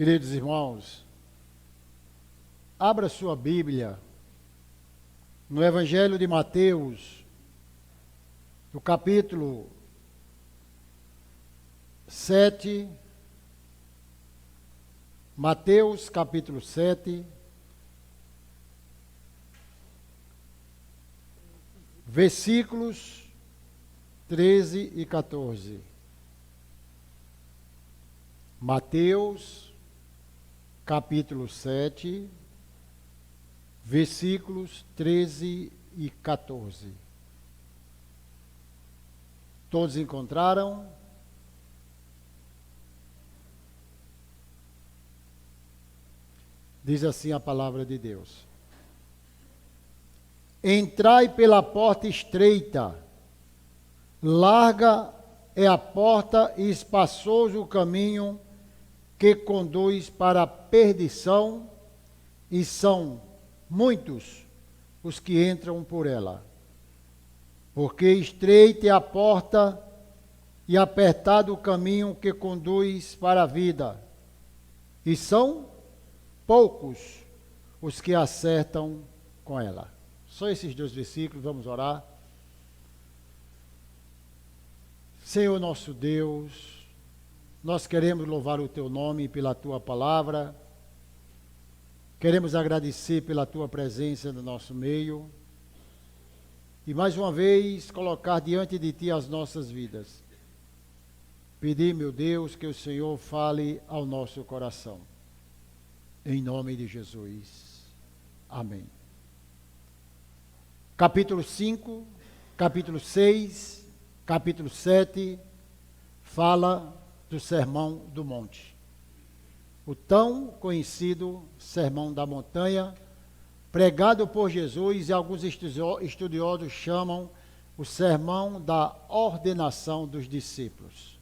Queridos irmãos, abra sua Bíblia no Evangelho de Mateus, no capítulo 7, Mateus capítulo 7, versículos 13 e 14. Mateus capítulo 7, versículos 13 e 14. Todos encontraram? Diz assim a palavra de Deus: Entrai pela porta estreita, larga é a porta e espaçoso o caminho que conduz para a perdição, e são muitos os que entram por ela. Porque estreita é a porta e apertado o caminho que conduz para a vida, e são poucos os que acertam com ela. Só esses dois versículos, vamos orar. Senhor nosso Deus, nós queremos louvar o Teu nome pela Tua palavra, queremos agradecer pela Tua presença no nosso meio, e mais uma vez colocar diante de Ti as nossas vidas. Pedir, meu Deus, que o Senhor fale ao nosso coração. Em nome de Jesus. Amém. Capítulo 5, capítulo 6, capítulo 7, fala do Sermão do Monte. O tão conhecido Sermão da Montanha, pregado por Jesus, e alguns estudiosos chamam o Sermão da Ordenação dos Discípulos.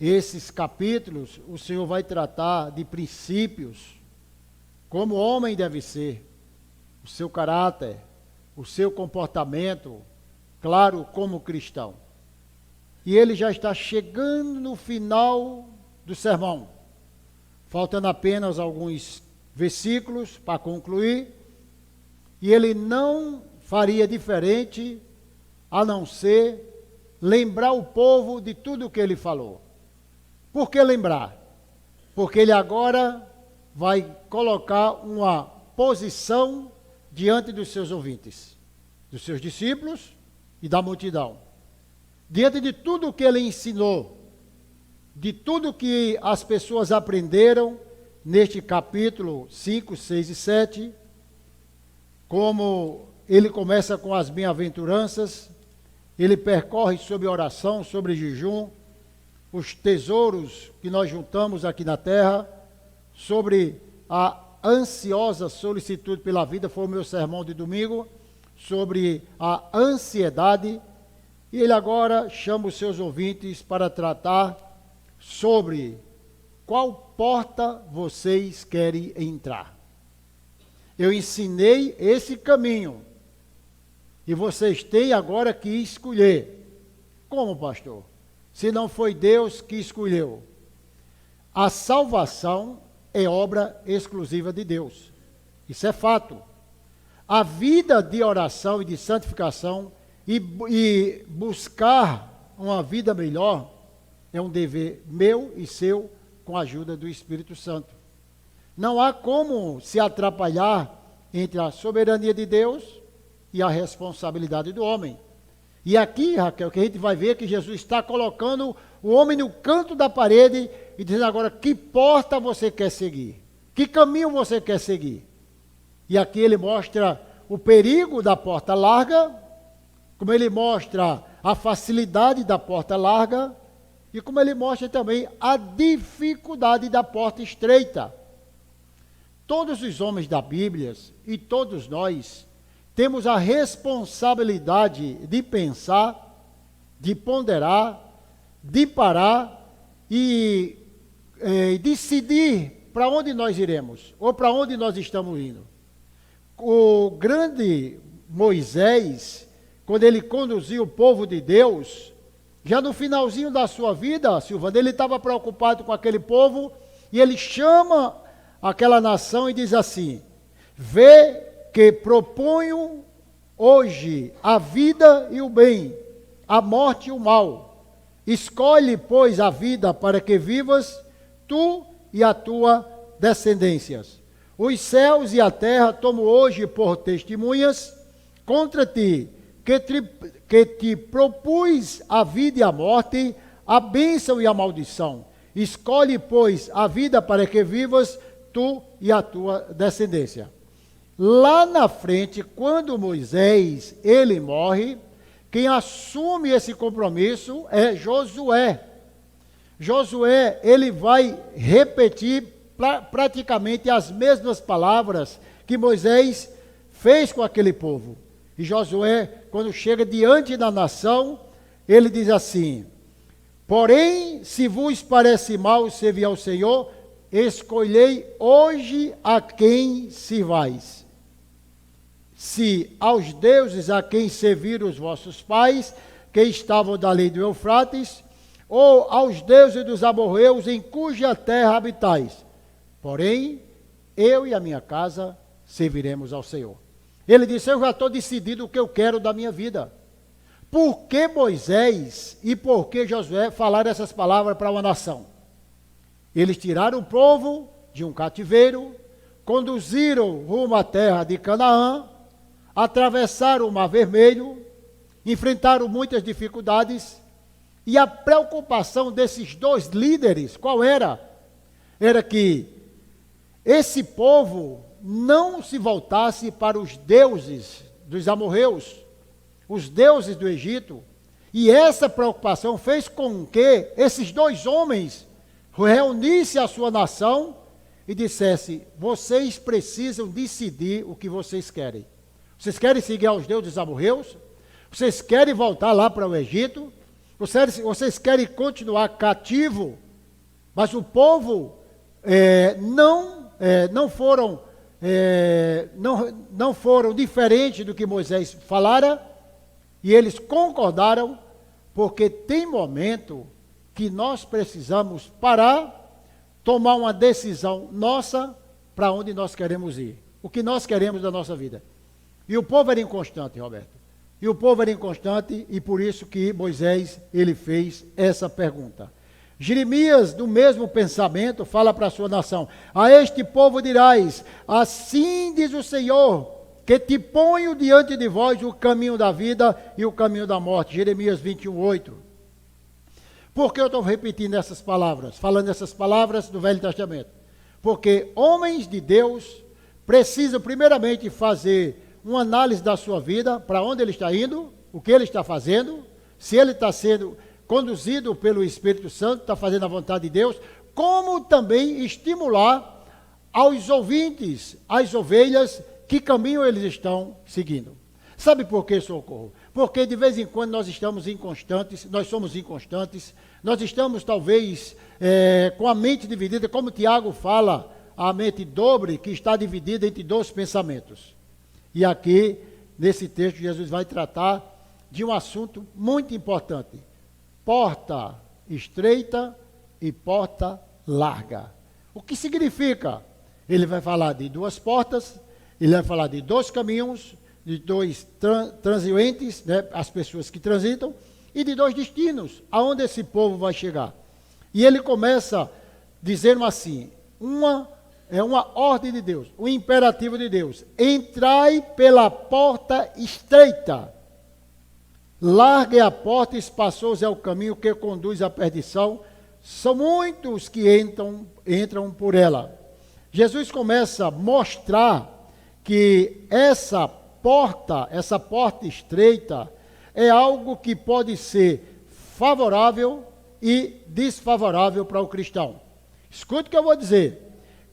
Esses capítulos, o Senhor vai tratar de princípios, como o homem deve ser, o seu caráter, o seu comportamento, claro, como cristão. E ele já está chegando no final do sermão, faltando apenas alguns versículos para concluir, e ele não faria diferente a não ser lembrar o povo de tudo o que ele falou. Por que lembrar? Porque ele agora vai colocar uma posição diante dos seus ouvintes, dos seus discípulos e da multidão. Diante de tudo o que ele ensinou, de tudo que as pessoas aprenderam neste capítulo 5, 6 e 7, como ele começa com as bem-aventuranças, ele percorre sobre oração, sobre jejum, os tesouros que nós juntamos aqui na terra, sobre a ansiosa solicitude pela vida, foi o meu sermão de domingo, sobre a ansiedade, e ele agora chama os seus ouvintes para tratar sobre qual porta vocês querem entrar. Eu ensinei esse caminho, e vocês têm agora que escolher. Como, pastor? Se não foi Deus que escolheu. A salvação é obra exclusiva de Deus. Isso é fato. A vida de oração e de santificação e buscar uma vida melhor é um dever meu e seu com a ajuda do Espírito Santo. Não há como se atrapalhar entre a soberania de Deus e a responsabilidade do homem. E aqui, Raquel, que a gente vai ver que Jesus está colocando o homem no canto da parede e dizendo agora que porta você quer seguir, que caminho você quer seguir. E aqui ele mostra o perigo da porta larga, como ele mostra a facilidade da porta larga e como ele mostra também a dificuldade da porta estreita. Todos os homens da Bíblia e todos nós temos a responsabilidade de pensar, de ponderar, de parar e decidir para onde nós iremos ou para onde nós estamos indo. O grande Moisés, quando ele conduziu o povo de Deus, já no finalzinho da sua vida, Silvana, ele estava preocupado com aquele povo e ele chama aquela nação e diz assim: vê que proponho hoje a vida e o bem, a morte e o mal. Escolhe, pois, a vida para que vivas tu e a tua descendências. Os céus e a terra tomo hoje por testemunhas contra ti, que te propus a vida e a morte, a bênção e a maldição. Escolhe, pois, a vida para que vivas tu e a tua descendência. Lá na frente, quando Moisés, ele morre, quem assume esse compromisso é Josué. Josué, ele vai repetir praticamente as mesmas palavras que Moisés fez com aquele povo. E Josué, quando chega diante da nação, ele diz assim: porém, se vos parece mal servir ao Senhor, escolhei hoje a quem sirvais. Se aos deuses a quem serviram os vossos pais, que estavam da lei do Eufrates, ou aos deuses dos amorreus em cuja terra habitais. Porém, eu e a minha casa serviremos ao Senhor. Ele disse: eu já estou decidido o que eu quero da minha vida. Por que Moisés e por que Josué falaram essas palavras para uma nação? Eles tiraram o povo de um cativeiro, conduziram rumo à terra de Canaã, atravessaram o Mar Vermelho, enfrentaram muitas dificuldades, e a preocupação desses dois líderes, qual era? Era que esse povo não se voltasse para os deuses dos amorreus, os deuses do Egito, e essa preocupação fez com que esses dois homens reunissem a sua nação e dissessem: vocês precisam decidir o que vocês querem. Vocês querem seguir aos deuses amorreus? Vocês querem voltar lá para o Egito? Vocês querem continuar cativo? Mas o povo não foram diferentes do que Moisés falara, e eles concordaram, porque tem momento que nós precisamos parar, tomar uma decisão nossa para onde nós queremos ir, o que nós queremos da nossa vida. E o povo era inconstante, Roberto. E o povo era inconstante, e por isso que Moisés, ele fez essa pergunta. Jeremias, do mesmo pensamento, fala para a sua nação: a este povo dirás, assim diz o Senhor, que te ponho diante de vós o caminho da vida e o caminho da morte. Jeremias 21:8. Por que eu estou repetindo essas palavras, falando essas palavras do Velho Testamento? Porque homens de Deus precisam primeiramente fazer uma análise da sua vida, para onde ele está indo, o que ele está fazendo, se ele está sendo conduzido pelo Espírito Santo, está fazendo a vontade de Deus, como também estimular aos ouvintes, às ovelhas, que caminho eles estão seguindo. Sabe por que, Socorro? Porque de vez em quando nós estamos inconstantes, nós somos inconstantes, nós estamos talvez com a mente dividida, como Tiago fala, a mente dobre, que está dividida entre dois pensamentos. E aqui, nesse texto, Jesus vai tratar de um assunto muito importante: porta estreita e porta larga. O que significa? Ele vai falar de duas portas, ele vai falar de dois caminhos, de dois transeuntes, né, as pessoas que transitam, e de dois destinos, aonde esse povo vai chegar. E ele começa dizendo assim, é uma ordem de Deus, um imperativo de Deus: entrai pela porta estreita, larga é a porta, espaçoso é o caminho que conduz à perdição, são muitos que entram por ela. Jesus começa a mostrar que essa porta estreita, é algo que pode ser favorável e desfavorável para o cristão. Escute o que eu vou dizer.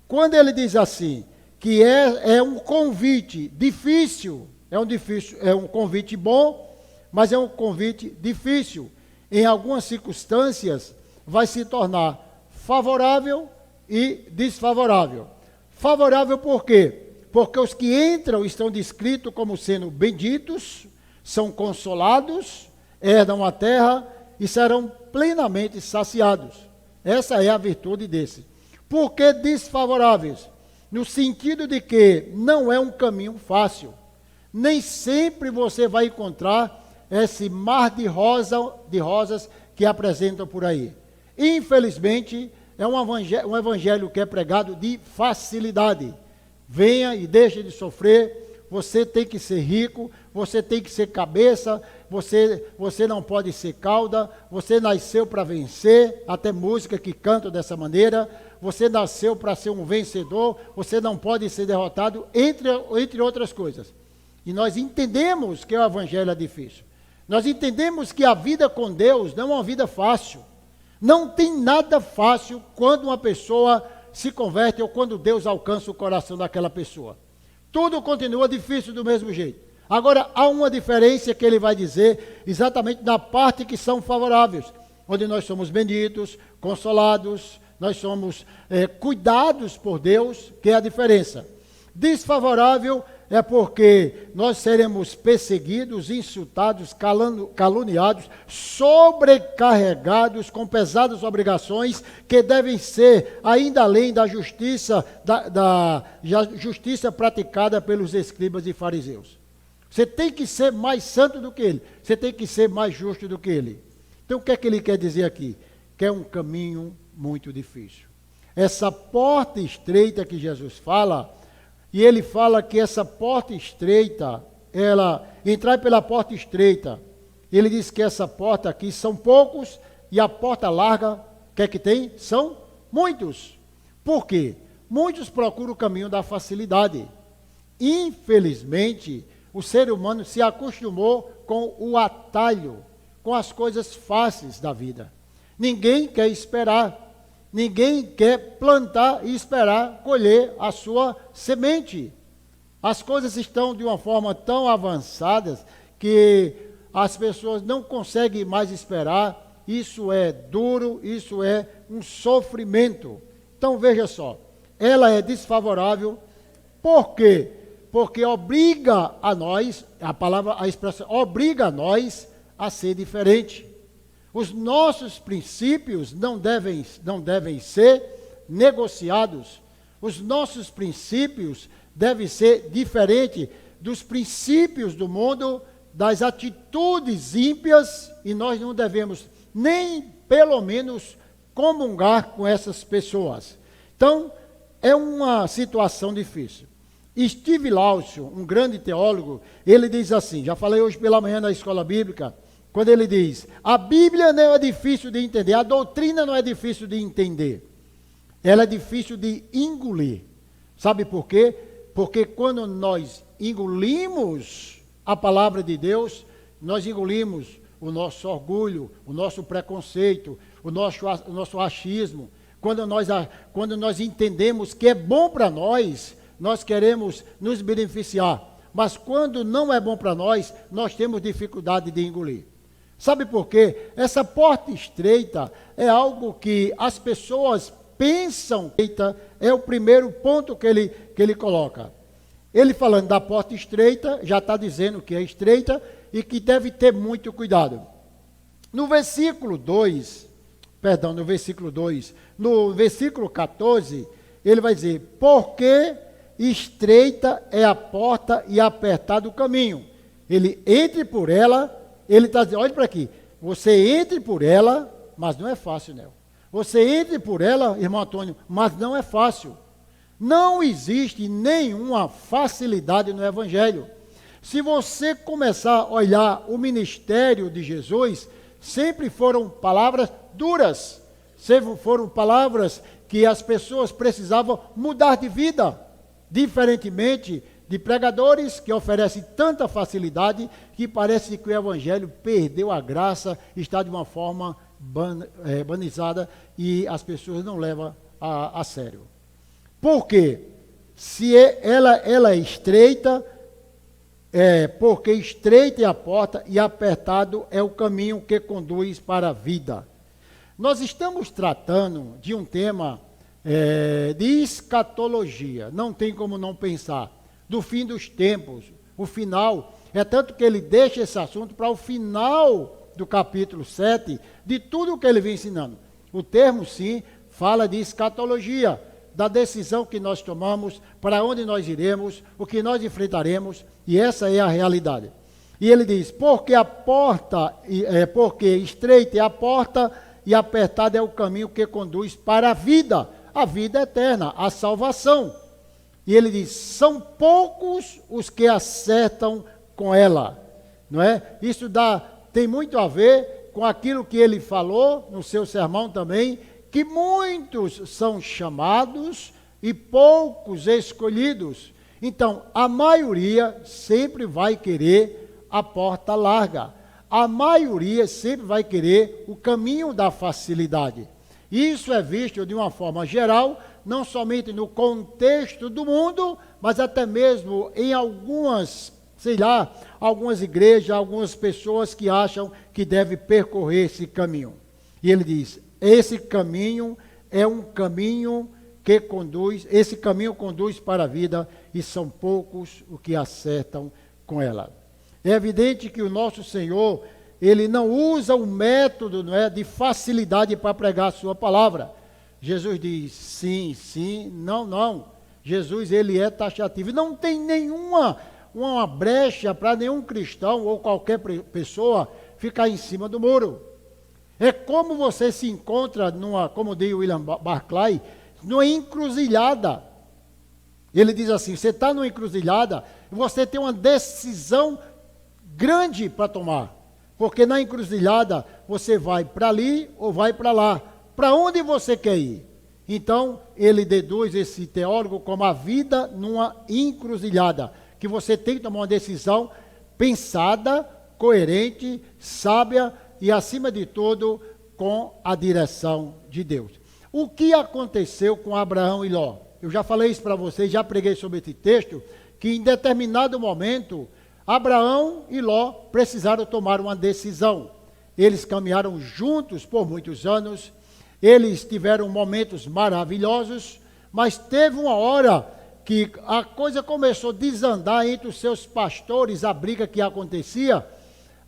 Quando ele diz assim, que é um convite difícil, é um convite bom, mas é um convite difícil. Em algumas circunstâncias, vai se tornar favorável e desfavorável. Favorável por quê? Porque os que entram estão descritos como sendo benditos, são consolados, herdam a terra e serão plenamente saciados. Essa é a virtude desse. Por que desfavoráveis? No sentido de que não é um caminho fácil. Nem sempre você vai encontrar esse mar de rosas que apresentam por aí. Infelizmente, é um evangelho que é pregado de facilidade. Venha e deixe de sofrer, você tem que ser rico, você tem que ser cabeça, você não pode ser cauda, você nasceu para vencer, até música que canta dessa maneira, você nasceu para ser um vencedor, você não pode ser derrotado, entre outras coisas. E nós entendemos que o evangelho é difícil. Nós entendemos que a vida com Deus não é uma vida fácil. Não tem nada fácil quando uma pessoa se converte ou quando Deus alcança o coração daquela pessoa. Tudo continua difícil do mesmo jeito. Agora, há uma diferença que ele vai dizer exatamente na parte que são favoráveis, onde nós somos benditos, consolados, nós somos cuidados por Deus, que é a diferença. Desfavorável é porque nós seremos perseguidos, insultados, caluniados, sobrecarregados com pesadas obrigações que devem ser ainda além da justiça, da justiça praticada pelos escribas e fariseus. Você tem que ser mais santo do que ele, você tem que ser mais justo do que ele. Então o que é que ele quer dizer aqui? Que é um caminho muito difícil. Essa porta estreita que Jesus fala, e ele fala que essa porta estreita, entrar pela porta estreita, ele diz que essa porta aqui são poucos, e a porta larga, o que é que tem? São muitos. Por quê? Muitos procuram o caminho da facilidade. Infelizmente, o ser humano se acostumou com o atalho, com as coisas fáceis da vida. Ninguém quer esperar. Ninguém quer plantar e esperar colher a sua semente. As coisas estão de uma forma tão avançadas que as pessoas não conseguem mais esperar. Isso é duro, isso é um sofrimento. Então veja só, ela é desfavorável. Por quê? Porque obriga a nós, a expressão obriga a nós a ser diferente. Os nossos princípios não devem ser negociados. Os nossos princípios devem ser diferentes dos princípios do mundo, das atitudes ímpias, e nós não devemos nem, pelo menos, comungar com essas pessoas. Então, é uma situação difícil. Steve Lawson, um grande teólogo, ele diz assim, já falei hoje pela manhã na escola bíblica, quando ele diz, a Bíblia não é difícil de entender, a doutrina não é difícil de entender, ela é difícil de engolir. Sabe por quê? Porque quando nós engolimos a palavra de Deus, nós engolimos o nosso orgulho, o nosso preconceito, o nosso achismo. Quando nós entendemos que é bom para nós, nós queremos nos beneficiar. Mas quando não é bom para nós, nós temos dificuldade de engolir. Sabe por quê? Essa porta estreita é algo que as pessoas pensam, é o primeiro ponto que ele coloca. Ele falando da porta estreita, já está dizendo que é estreita e que deve ter muito cuidado. No versículo 2, no versículo 14, ele vai dizer, porque estreita é a porta e apertado o caminho. Ele entre por ela. Ele está dizendo, olhe para aqui, você entre por ela, mas não é fácil, Nel. Você entre por ela, irmão Antônio, mas não é fácil. Não existe nenhuma facilidade no Evangelho. Se você começar a olhar o ministério de Jesus, sempre foram palavras duras, sempre foram palavras que as pessoas precisavam mudar de vida, diferentemente de pregadores que oferecem tanta facilidade que parece que o Evangelho perdeu a graça, está de uma forma banizada e as pessoas não levam a sério. Por quê? Se ela é estreita, porque estreita é a porta e apertado é o caminho que conduz para a vida. Nós estamos tratando de um tema de escatologia, não tem como não pensar. Do fim dos tempos, o final, é tanto que ele deixa esse assunto para o final do capítulo 7, de tudo o que ele vem ensinando. O termo, sim, fala de escatologia, da decisão que nós tomamos, para onde nós iremos, o que nós enfrentaremos, e essa é a realidade. E ele diz, porque estreita é a porta e apertado é o caminho que conduz para a vida eterna, a salvação. E ele diz, são poucos os que acertam com ela, não é? Isso tem muito a ver com aquilo que ele falou no seu sermão também, que muitos são chamados e poucos escolhidos. Então, a maioria sempre vai querer a porta larga. A maioria sempre vai querer o caminho da facilidade. Isso é visto de uma forma geral, não somente no contexto do mundo, mas até mesmo em algumas igrejas, algumas pessoas que acham que devem percorrer esse caminho. E ele diz, esse caminho é um caminho que conduz para a vida, e são poucos os que acertam com ela. É evidente que o nosso Senhor, ele não usa um método, não é, de facilidade para pregar a sua palavra. Jesus diz sim, sim, não, não. Jesus, ele é taxativo. Não tem nenhuma uma brecha para nenhum cristão ou qualquer pessoa ficar em cima do muro. É como você se encontra como diz William Barclay, numa encruzilhada. Ele diz assim, você está numa encruzilhada, você tem uma decisão grande para tomar. Porque na encruzilhada, você vai para ali ou vai para lá. Para onde você quer ir? Então, ele deduz esse teólogo como a vida numa encruzilhada, que você tem que tomar uma decisão pensada, coerente, sábia e, acima de tudo, com a direção de Deus. O que aconteceu com Abraão e Ló? Eu já falei isso para vocês, já preguei sobre esse texto, que em determinado momento, Abraão e Ló precisaram tomar uma decisão. Eles caminharam juntos por muitos anos, eles tiveram momentos maravilhosos, mas teve uma hora que a coisa começou a desandar entre os seus pastores, a briga que acontecia.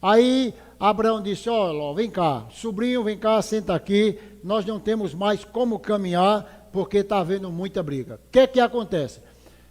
Aí Abraão disse, Ló, vem cá, sobrinho, vem cá, senta aqui, nós não temos mais como caminhar, porque está havendo muita briga. O que é que acontece?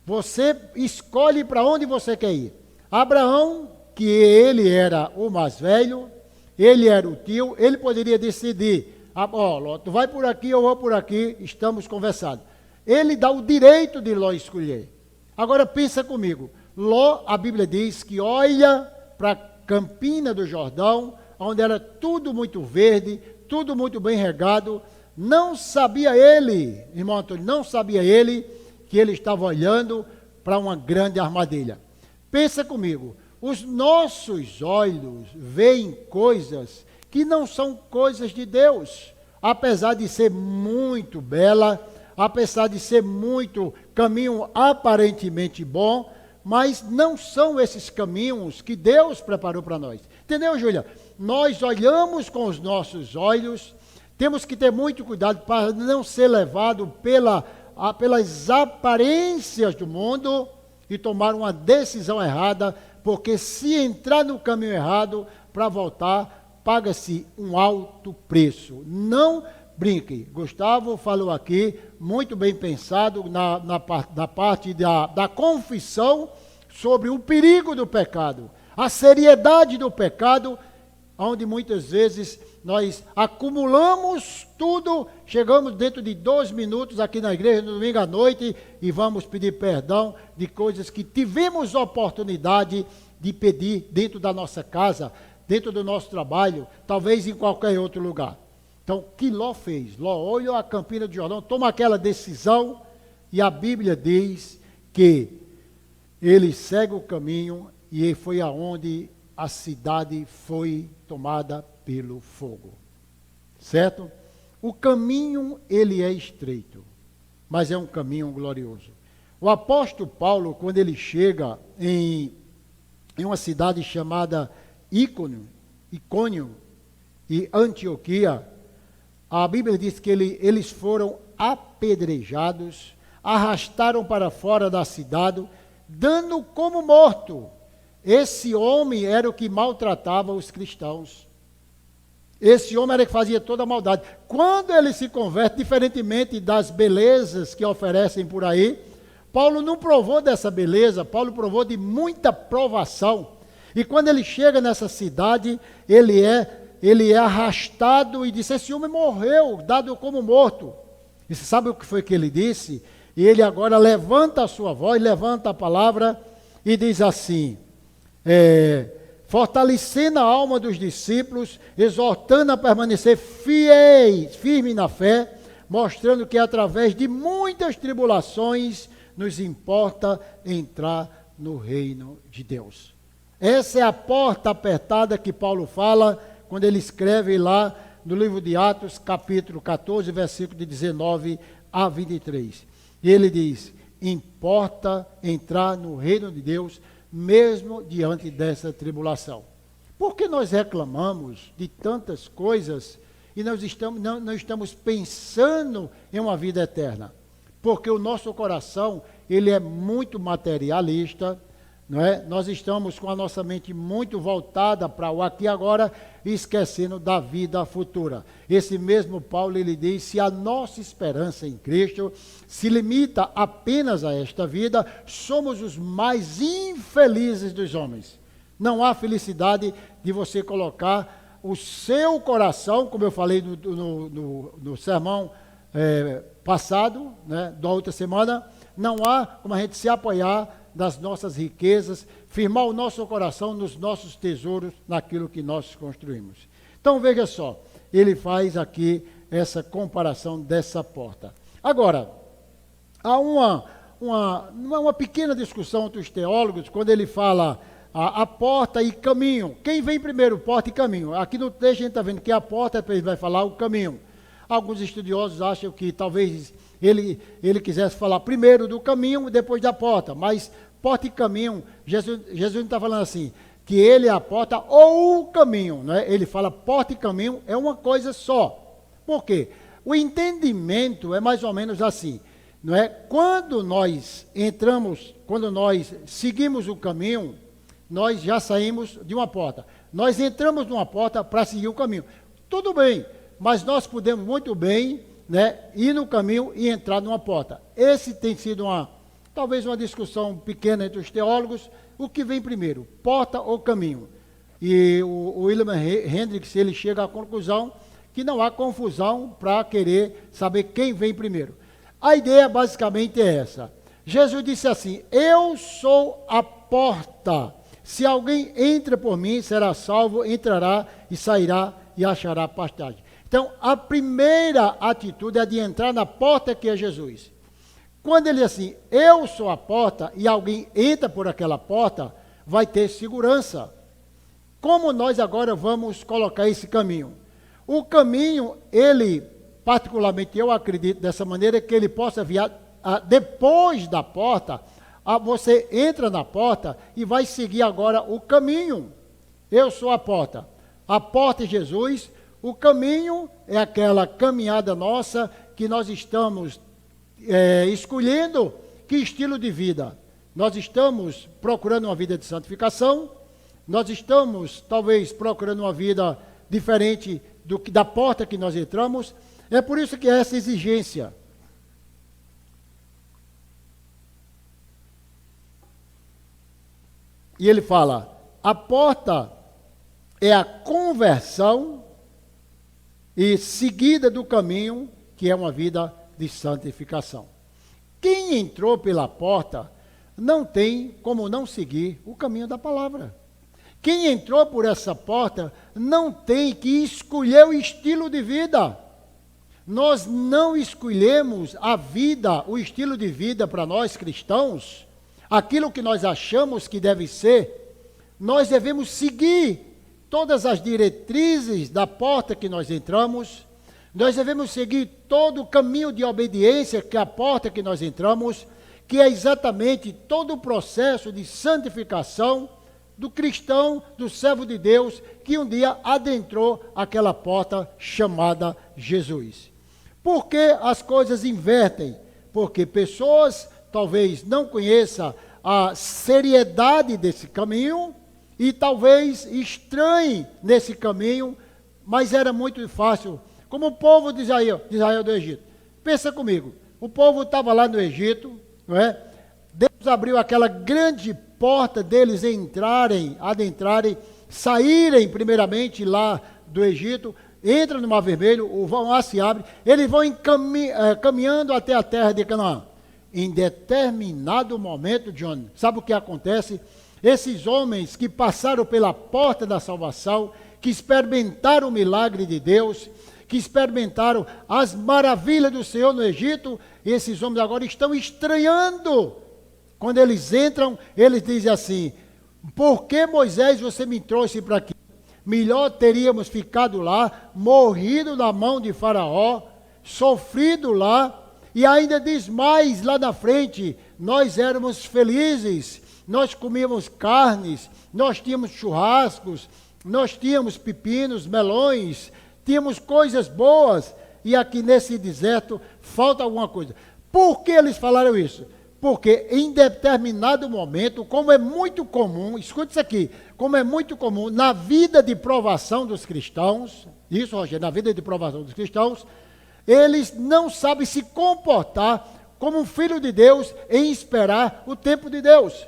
Você escolhe para onde você quer ir. Abraão, que ele era o mais velho, ele era o tio, ele poderia decidir, Ló, tu vai por aqui, eu vou por aqui, estamos conversando. Ele dá o direito de Ló escolher. Agora pensa comigo, Ló, a Bíblia diz que olha para a campina do Jordão, onde era tudo muito verde, tudo muito bem regado. Não sabia ele, irmão Antônio, não sabia ele que ele estava olhando para uma grande armadilha. Pensa comigo, os nossos olhos veem coisas que não são coisas de Deus, apesar de ser muito bela, apesar de ser muito caminho aparentemente bom, mas não são esses caminhos que Deus preparou para nós. Entendeu, Júlia? Nós olhamos com os nossos olhos, temos que ter muito cuidado para não ser levado pelas aparências do mundo e tomar uma decisão errada, porque se entrar no caminho errado, para voltar, paga-se um alto preço. Não brinque. Gustavo falou aqui, muito bem pensado, na parte da confissão sobre o perigo do pecado, a seriedade do pecado, onde muitas vezes nós acumulamos tudo, chegamos dentro de 2 minutos aqui na igreja, no domingo à noite, e vamos pedir perdão de coisas que tivemos oportunidade de pedir dentro da nossa casa, dentro do nosso trabalho, talvez em qualquer outro lugar. Então, o que Ló fez? Ló olhou a campina de Jordão, toma aquela decisão, e a Bíblia diz que ele segue o caminho, e foi aonde a cidade foi tomada pelo fogo. Certo? O caminho, ele é estreito, mas é um caminho glorioso. O apóstolo Paulo, quando ele chega em uma cidade chamada Icônio e Antioquia, a Bíblia diz que eles foram apedrejados, arrastaram para fora da cidade, dando como morto. Esse homem era o que maltratava os cristãos. Esse homem era que fazia toda a maldade. Quando ele se converte, diferentemente das belezas que oferecem por aí, Paulo não provou dessa beleza, Paulo provou de muita provação. E quando ele chega nessa cidade, ele é arrastado e diz, esse homem morreu, dado como morto. E você sabe o que foi que ele disse? E ele agora levanta a sua voz, levanta a palavra e diz assim, fortalecendo a alma dos discípulos, exortando a permanecer firme na fé, mostrando que através de muitas tribulações nos importa entrar no reino de Deus. Essa é a porta apertada que Paulo fala quando ele escreve lá no livro de Atos, capítulo 14, versículo de 19 a 23. E ele diz, importa entrar no reino de Deus, mesmo diante dessa tribulação. Por que nós reclamamos de tantas coisas e não estamos pensando em uma vida eterna? Porque o nosso coração, ele é muito materialista, não é? Nós estamos com a nossa mente muito voltada para o aqui e agora, esquecendo da vida futura. Esse mesmo Paulo, ele diz, se a nossa esperança em Cristo se limita apenas a esta vida, somos os mais infelizes dos homens. Não há felicidade de você colocar o seu coração, como eu falei no sermão passado, né, da outra semana, não há como a gente se apoiar das nossas riquezas, firmar o nosso coração nos nossos tesouros, naquilo que nós construímos. Então veja só, ele faz aqui essa comparação dessa porta. Agora, há uma pequena discussão entre os teólogos, quando ele fala a porta e caminho. Quem vem primeiro, porta e caminho? Aqui no texto a gente está vendo que a porta, depois vai falar o caminho. Alguns estudiosos acham que talvez ele quisesse falar primeiro do caminho e depois da porta, mas porta e caminho, Jesus não está falando assim, que ele é a porta ou o caminho, não é? Ele fala porta e caminho é uma coisa só. Por quê? O entendimento é mais ou menos assim, não é? Quando nós seguimos o caminho, nós já saímos de uma porta. Nós entramos numa porta para seguir o caminho. Tudo bem, mas nós podemos muito bem, né, ir no caminho e entrar numa porta. Esse tem sido talvez uma discussão pequena entre os teólogos, o que vem primeiro, porta ou caminho? E o William Hendricks, ele chega à conclusão que não há confusão para querer saber quem vem primeiro. A ideia basicamente é essa. Jesus disse assim, eu sou a porta, se alguém entra por mim, será salvo, entrará e sairá e achará pastagem. Então, a primeira atitude é de entrar na porta que é Jesus. Quando ele diz assim, eu sou a porta, e alguém entra por aquela porta, vai ter segurança. Como nós agora vamos colocar esse caminho? O caminho, ele, particularmente eu acredito dessa maneira, que ele possa vir depois da porta, você entra na porta e vai seguir agora o caminho. Eu sou a porta. A porta é Jesus, o caminho é aquela caminhada nossa que nós estamos escolhendo que estilo de vida. Nós estamos procurando uma vida de santificação, nós estamos talvez procurando uma vida diferente da porta que nós entramos. É por isso que é essa exigência. E ele fala, a porta é a conversão e seguida do caminho, que é uma vida de santificação. Quem entrou pela porta não tem como não seguir o caminho da palavra. Quem entrou por essa porta não tem que escolher o estilo de vida. Nós não escolhemos a vida, o estilo de vida para nós cristãos, aquilo que nós achamos que deve ser. Nós devemos seguir todas as diretrizes da porta que nós entramos. Nós devemos seguir todo o caminho de obediência, que é a porta que nós entramos, que é exatamente todo o processo de santificação do cristão, do servo de Deus, que um dia adentrou aquela porta chamada Jesus. Por que as coisas invertem? Porque pessoas talvez não conheçam a seriedade desse caminho e talvez estranhem nesse caminho mas era muito fácil. Como o povo de Israel do Egito. Pensa comigo, o povo estava lá no Egito, não é? Deus abriu aquela grande porta deles adentrarem, saírem primeiramente lá do Egito, entram no Mar Vermelho, o mar se abre, eles vão caminhando até a terra de Canaã. Em determinado momento, John, sabe o que acontece? Esses homens que passaram pela porta da salvação, que experimentaram o milagre de Deus, que experimentaram as maravilhas do Senhor no Egito, esses homens agora estão estranhando. Quando eles entram, eles dizem assim: por que, Moisés, você me trouxe para aqui? Melhor teríamos ficado lá, morrido na mão de Faraó, sofrido lá, e ainda diz mais lá na frente: nós éramos felizes, nós comíamos carnes, nós tínhamos churrascos, nós tínhamos pepinos, melões, tínhamos coisas boas, e aqui nesse deserto falta alguma coisa. Por que eles falaram isso? Porque em determinado momento, como é muito comum, escute isso aqui, como é muito comum na vida de provação dos cristãos, isso, Rogério, na vida de provação dos cristãos, eles não sabem se comportar como um filho de Deus em esperar o tempo de Deus.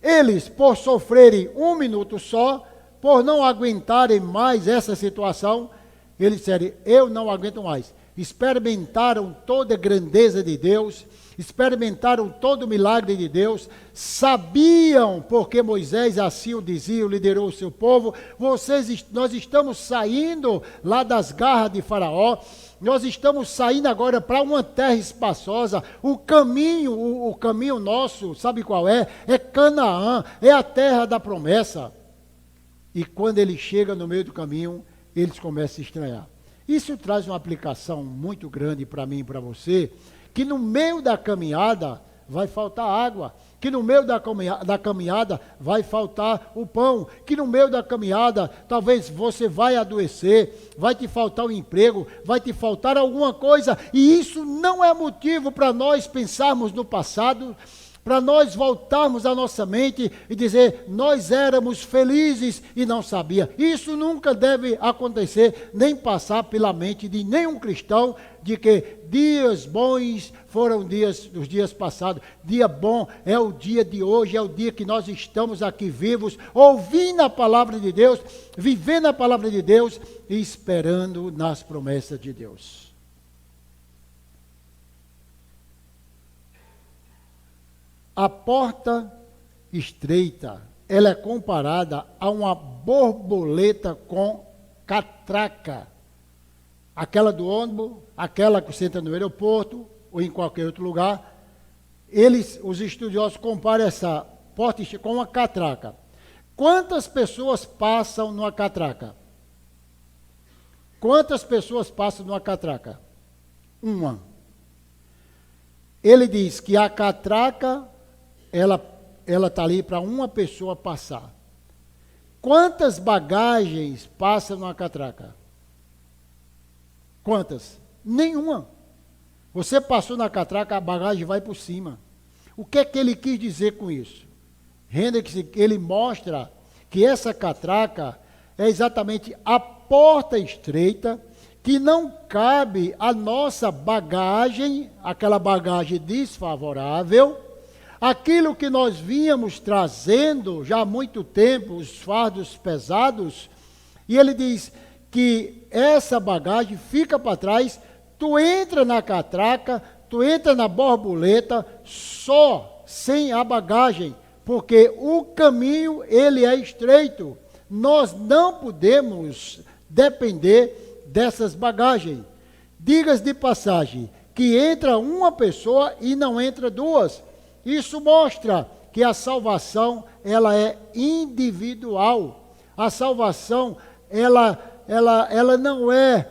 Eles, por sofrerem um minuto só, por não aguentarem mais essa situação, eles disseram: eu não aguento mais. Experimentaram toda a grandeza de Deus, experimentaram todo o milagre de Deus, sabiam, porque Moisés assim o dizia, liderou o seu povo: nós estamos saindo lá das garras de Faraó, nós estamos saindo agora para uma terra espaçosa, o caminho nosso, sabe qual é? É Canaã, é a terra da promessa. E quando ele chega no meio do caminho, eles começam a estranhar. Isso traz uma aplicação muito grande para mim e para você, que no meio da caminhada vai faltar água, que no meio da caminhada vai faltar o pão, que no meio da caminhada talvez você vai adoecer, vai te faltar o emprego, vai te faltar alguma coisa, e isso não é motivo para nós pensarmos no passado, para nós voltarmos à nossa mente e dizer: nós éramos felizes e não sabia. Isso nunca deve acontecer, nem passar pela mente de nenhum cristão, de que dias bons foram os dias passados. Dia bom é o dia de hoje, é o dia que nós estamos aqui vivos, ouvindo a palavra de Deus, vivendo a palavra de Deus e esperando nas promessas de Deus. A porta estreita, ela é comparada a uma borboleta com catraca. Aquela do ônibus, aquela que você entra no aeroporto ou em qualquer outro lugar. Os estudiosos comparam essa porta estreita com uma catraca. Quantas pessoas passam numa catraca? Quantas pessoas passam numa catraca? Uma. Ele diz que a catraca ela está ali para uma pessoa passar. Quantas bagagens passam numa catraca? Quantas? Nenhuma. Você passou na catraca, a bagagem vai por cima. O que é que ele quis dizer com isso? Hendricks, ele mostra que essa catraca é exatamente a porta estreita que não cabe a nossa bagagem, aquela bagagem desfavorável, aquilo que nós vínhamos trazendo já há muito tempo, os fardos pesados, e ele diz que essa bagagem fica para trás, tu entra na catraca, tu entra na borboleta, só, sem a bagagem, porque o caminho, ele é estreito. Nós não podemos depender dessas bagagens. Diga-se de passagem, que entra uma pessoa e não entra duas. Isso mostra que a salvação, ela é individual. A salvação, ela não é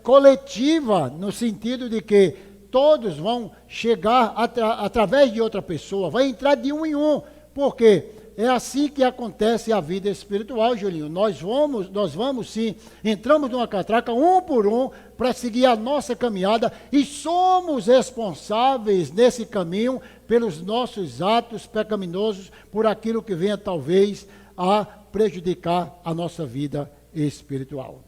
coletiva, no sentido de que todos vão chegar através de outra pessoa, vai entrar de um em um. Por quê? É assim que acontece a vida espiritual, Julinho. Nós vamos sim, entramos numa catraca um por um para seguir a nossa caminhada e somos responsáveis nesse caminho pelos nossos atos pecaminosos, por aquilo que venha talvez a prejudicar a nossa vida espiritual.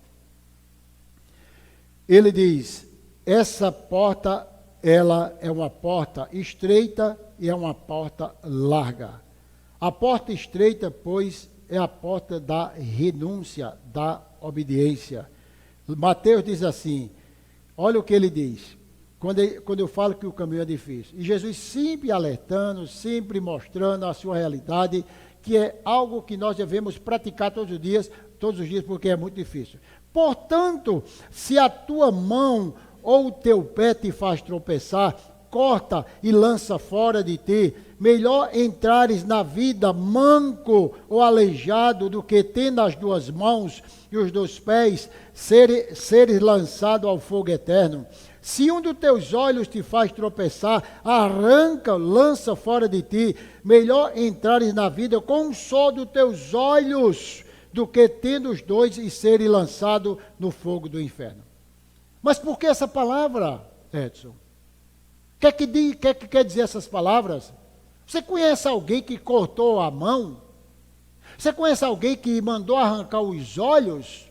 Ele diz, essa porta, ela é uma porta estreita e é uma porta larga. A porta estreita, pois, é a porta da renúncia, da obediência. Mateus diz assim, olha o que ele diz, quando eu falo que o caminho é difícil. E Jesus sempre alertando, sempre mostrando a sua realidade, que é algo que nós devemos praticar todos os dias, porque é muito difícil. Portanto, se a tua mão ou o teu pé te faz tropeçar, corta e lança fora de ti. Melhor entrares na vida manco ou aleijado do que tendo as duas mãos e os dois pés seres lançado ao fogo eterno. Se um dos teus olhos te faz tropeçar, arranca, lança fora de ti. Melhor entrares na vida com um só dos teus olhos do que tendo os dois e serem lançado no fogo do inferno. Mas por que essa palavra, Edson? O que quer dizer essas palavras? Você conhece alguém que cortou a mão? Você conhece alguém que mandou arrancar os olhos?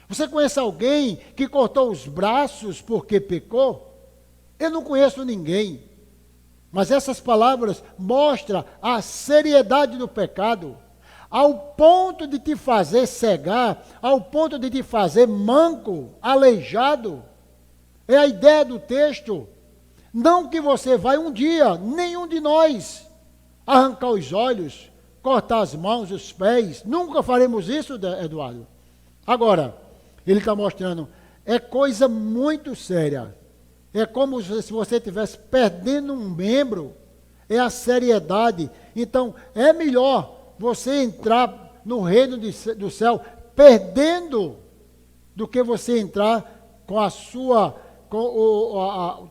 Você conhece alguém que cortou os braços porque pecou? Eu não conheço ninguém. Mas essas palavras mostram a seriedade do pecado, ao ponto de te fazer cegar, ao ponto de te fazer manco, aleijado. É a ideia do texto. Não que você vai um dia, nenhum de nós, arrancar os olhos, cortar as mãos, os pés. Nunca faremos isso, Eduardo. Agora, ele está mostrando, é coisa muito séria. É como se você estivesse perdendo um membro. É a seriedade. Então, é melhor você entrar no reino do céu perdendo do que você entrar com a sua...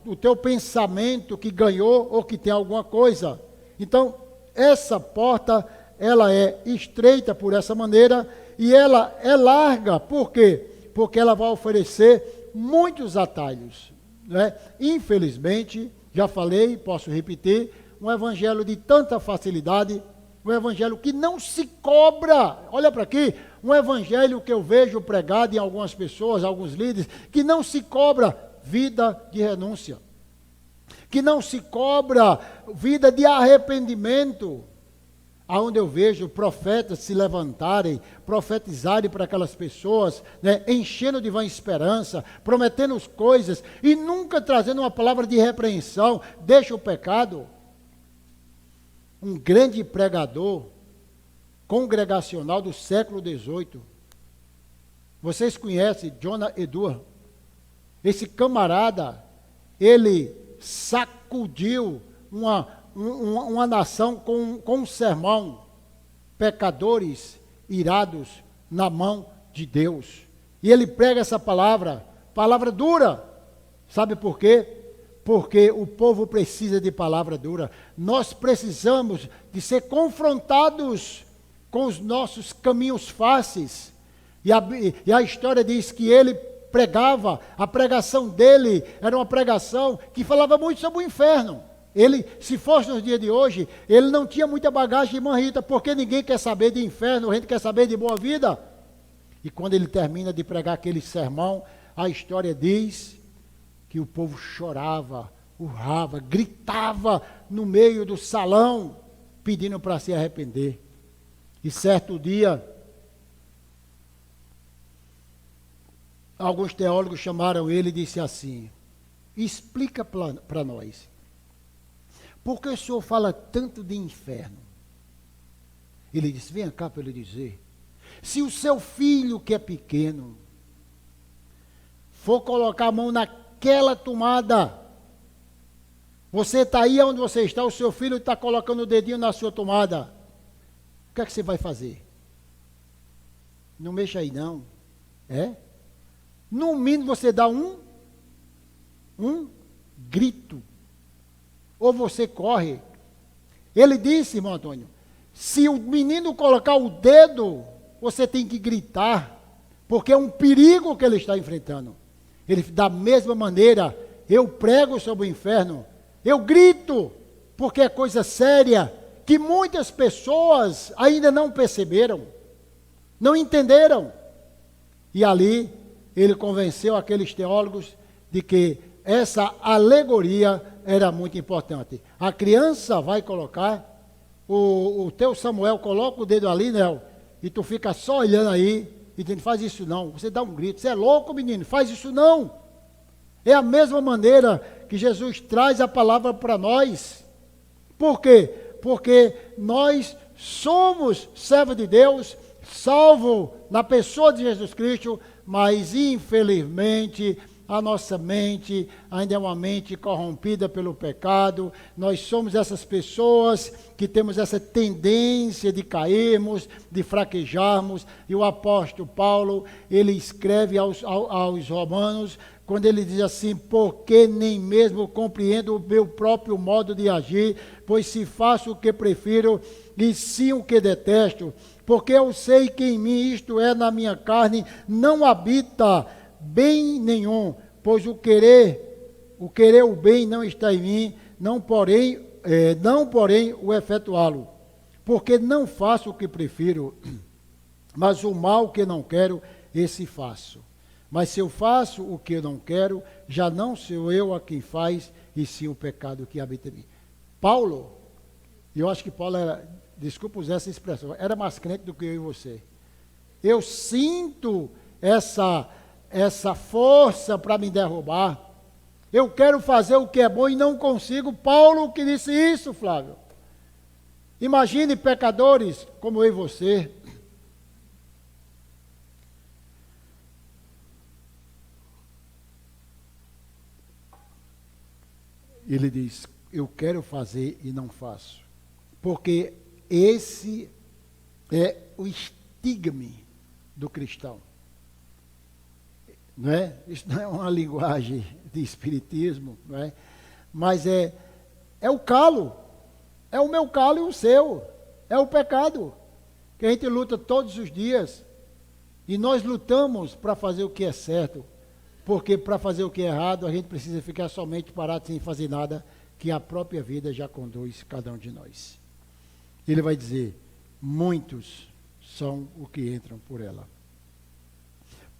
o teu pensamento que ganhou ou que tem alguma coisa. Então, essa porta, ela é estreita por essa maneira e ela é larga. Por quê? Porque ela vai oferecer muitos atalhos, né? Infelizmente, já falei, posso repetir, um evangelho de tanta facilidade, um evangelho que não se cobra. Olha para aqui, um evangelho que eu vejo pregado em algumas pessoas, alguns líderes, que não se cobra vida de renúncia, que não se cobra vida de arrependimento, aonde eu vejo profetas se levantarem, profetizarem para aquelas pessoas, né, enchendo de vã esperança, prometendo coisas e nunca trazendo uma palavra de repreensão. Deixa o pecado. Um grande pregador congregacional do século XVIII, vocês conhecem Jonah Edwards? Esse camarada, ele sacudiu uma nação com um sermão, pecadores irados na mão de Deus. E ele prega essa palavra dura. Sabe por quê? Porque o povo precisa de palavra dura. Nós precisamos de ser confrontados com os nossos caminhos fáceis. E a história diz que ele pregava, a pregação dele era uma pregação que falava muito sobre o inferno. Ele, se fosse nos dias de hoje, ele não tinha muita bagagem, irmã Rita, porque ninguém quer saber de inferno, a gente quer saber de boa vida. E quando ele termina de pregar aquele sermão, a história diz que o povo chorava, urrava, gritava no meio do salão, pedindo para se arrepender. E certo dia, alguns teólogos chamaram ele e disse assim, explica para nós, por que o senhor fala tanto de inferno? Ele disse, vem cá para eu lhe dizer, se o seu filho que é pequeno, for colocar a mão naquela tomada, você está aí onde você está, o seu filho está colocando o dedinho na sua tomada, o que é que você vai fazer? Não mexa aí não, no mínimo você dá um grito, ou você corre. Ele disse, irmão Antônio, se o menino colocar o dedo, você tem que gritar, porque é um perigo que ele está enfrentando. Ele, da mesma maneira, eu prego sobre o inferno, eu grito, porque é coisa séria, que muitas pessoas ainda não perceberam, não entenderam. E ali ele convenceu aqueles teólogos de que essa alegoria era muito importante. A criança vai colocar, o teu Samuel coloca o dedo ali, Nel, e tu fica só olhando aí, e dizendo, faz isso não. Você dá um grito, você é louco, menino, faz isso não. É a mesma maneira que Jesus traz a palavra para nós. Por quê? Porque nós somos servos de Deus, salvo na pessoa de Jesus Cristo, mas infelizmente a nossa mente ainda é uma mente corrompida pelo pecado. Nós somos essas pessoas que temos essa tendência de cairmos, de fraquejarmos. E o apóstolo Paulo, ele escreve aos romanos, quando ele diz assim, porque nem mesmo compreendo o meu próprio modo de agir, pois se faço o que prefiro e sim o que detesto, porque eu sei que em mim, isto é, na minha carne, não habita bem nenhum, pois o querer o bem não está em mim, não porém o efetuá-lo, porque não faço o que prefiro, mas o mal que não quero, esse faço. Mas se eu faço o que eu não quero, já não sou eu a quem faz, e sim o pecado que habita em mim. Paulo, eu acho que Paulo era, desculpa usar essa expressão, era mais crente do que eu e você. Eu sinto essa força para me derrubar. Eu quero fazer o que é bom e não consigo. Paulo que disse isso, Flávio. Imagine pecadores como eu e você. Ele diz, eu quero fazer e não faço. Porque esse é o estigma do cristão. Não é? Isso não é uma linguagem de espiritismo, não é? Mas é o calo, é o meu calo e o seu, é o pecado, que a gente luta todos os dias, e nós lutamos para fazer o que é certo, porque para fazer o que é errado, a gente precisa ficar somente parado sem fazer nada, que a própria vida já conduz cada um de nós. Ele vai dizer, muitos são o que entram por ela.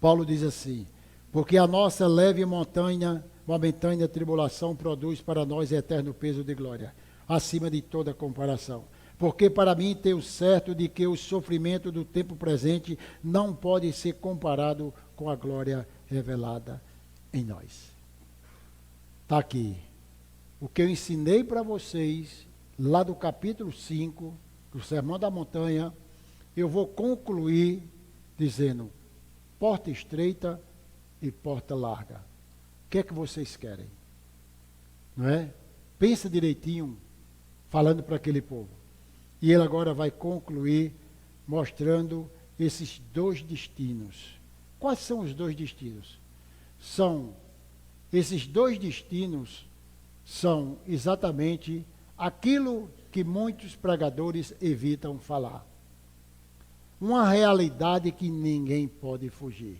Paulo diz assim, porque a nossa leve momentânea tribulação produz para nós eterno peso de glória, acima de toda comparação. Porque para mim tenho certo de que o sofrimento do tempo presente não pode ser comparado com a glória revelada em nós. Está aqui. O que eu ensinei para vocês, lá do capítulo 5, do Sermão da Montanha, eu vou concluir dizendo, porta estreita e porta larga. O que é que vocês querem? Não é? Pensa direitinho, falando para aquele povo. E ele agora vai concluir mostrando esses dois destinos. Quais são os dois destinos? Esses dois destinos são exatamente aquilo que muitos pregadores evitam falar. Uma realidade que ninguém pode fugir.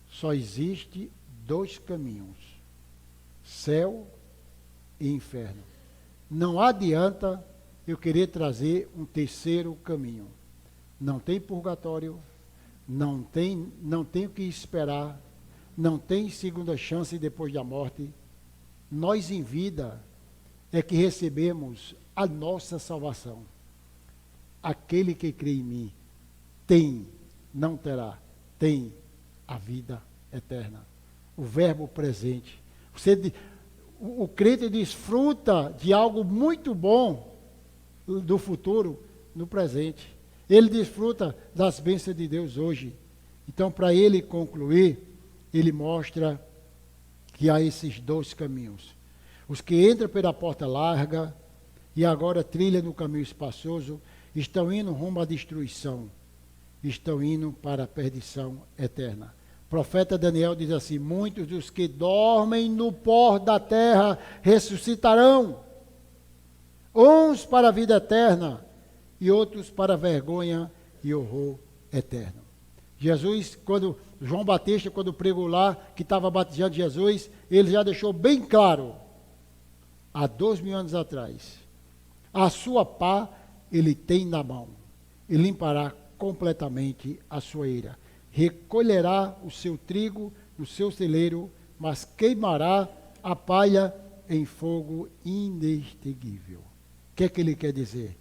Só existe dois caminhos, céu e inferno. Não adianta eu querer trazer um terceiro caminho. Não tem purgatório, não tem o que esperar, não tem segunda chance depois da morte. Nós em vida é que recebemos a nossa salvação. Aquele que crê em mim tem, não terá, tem a vida eterna. O verbo presente. O crente desfruta de algo muito bom do futuro no presente. Ele desfruta das bênçãos de Deus hoje. Então, para ele concluir, ele mostra que há esses dois caminhos. Os que entram pela porta larga e agora trilham no caminho espaçoso, estão indo rumo à destruição. Estão indo para a perdição eterna. O profeta Daniel diz assim, muitos dos que dormem no pó da terra ressuscitarão, uns para a vida eterna e outros para a vergonha e horror eterno. Jesus, João Batista, quando pregou lá, que estava batizando Jesus, ele já deixou bem claro, há 2000 anos atrás, a sua pá ele tem na mão, e limpará completamente a sua ira. recolherá o seu trigo no seu celeiro, mas queimará a palha em fogo inextinguível. O que é que ele quer dizer?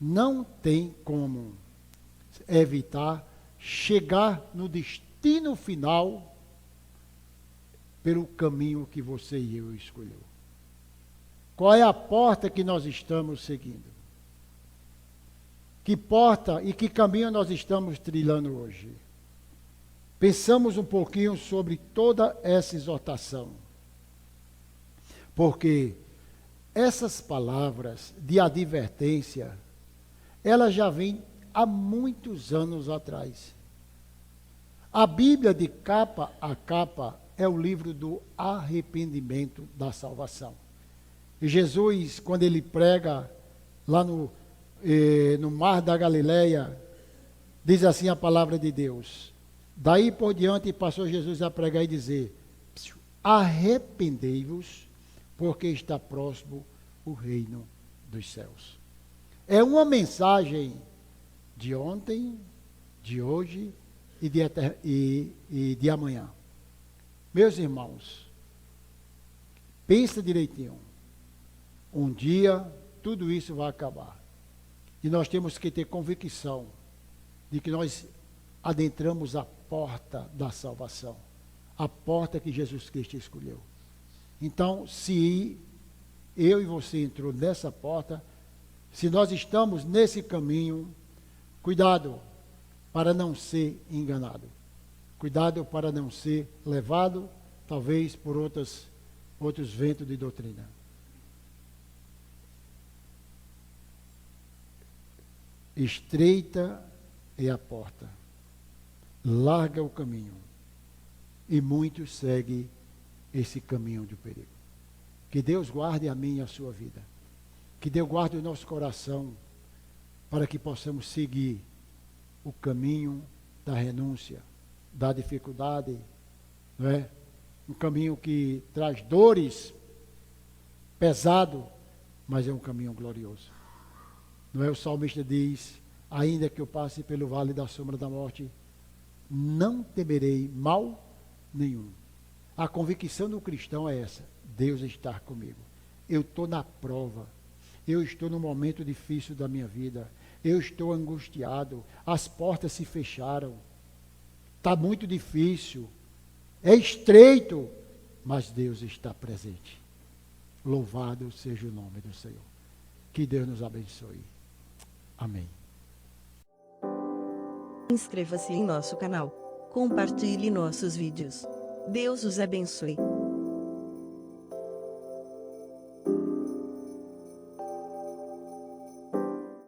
Não tem como evitar chegar no destino final pelo caminho que você e eu escolheu. Qual é a porta que nós estamos seguindo? Que porta e que caminho nós estamos trilhando hoje? Pensamos um pouquinho sobre toda essa exortação. Porque essas palavras de advertência, elas já vêm há muitos anos atrás. A Bíblia, de capa a capa, é o livro do arrependimento da salvação. E Jesus, quando ele prega lá no mar da Galileia, diz assim a palavra de Deus. Daí por diante passou Jesus a pregar e dizer: arrependei-vos, porque está próximo o reino dos céus. É uma mensagem de ontem, de hoje e de amanhã. Meus irmãos, pensa direitinho. Um dia tudo isso vai acabar. E nós temos que ter convicção de que nós adentramos a porta da salvação, a porta que Jesus Cristo escolheu. Então, se eu e você entrou nessa porta, se nós estamos nesse caminho, cuidado para não ser enganado. Cuidado para não ser levado, talvez, por outros ventos de doutrina. Estreita é a porta, larga o caminho, e muitos seguem esse caminho de perigo. Que Deus guarde a mim e a sua vida. Que Deus guarde o nosso coração, para que possamos seguir o caminho da renúncia, da dificuldade, não é? Um caminho que traz dores, pesado, mas é um caminho glorioso. Não é? O salmista diz: ainda que eu passe pelo vale da sombra da morte, não temerei mal nenhum. A convicção do cristão é essa: Deus está comigo. Eu estou na prova, eu estou num momento difícil da minha vida, eu estou angustiado, as portas se fecharam, está muito difícil, é estreito, mas Deus está presente. Louvado seja o nome do Senhor. Que Deus nos abençoe. Amém. Inscreva-se em nosso canal. Compartilhe nossos vídeos. Deus os abençoe.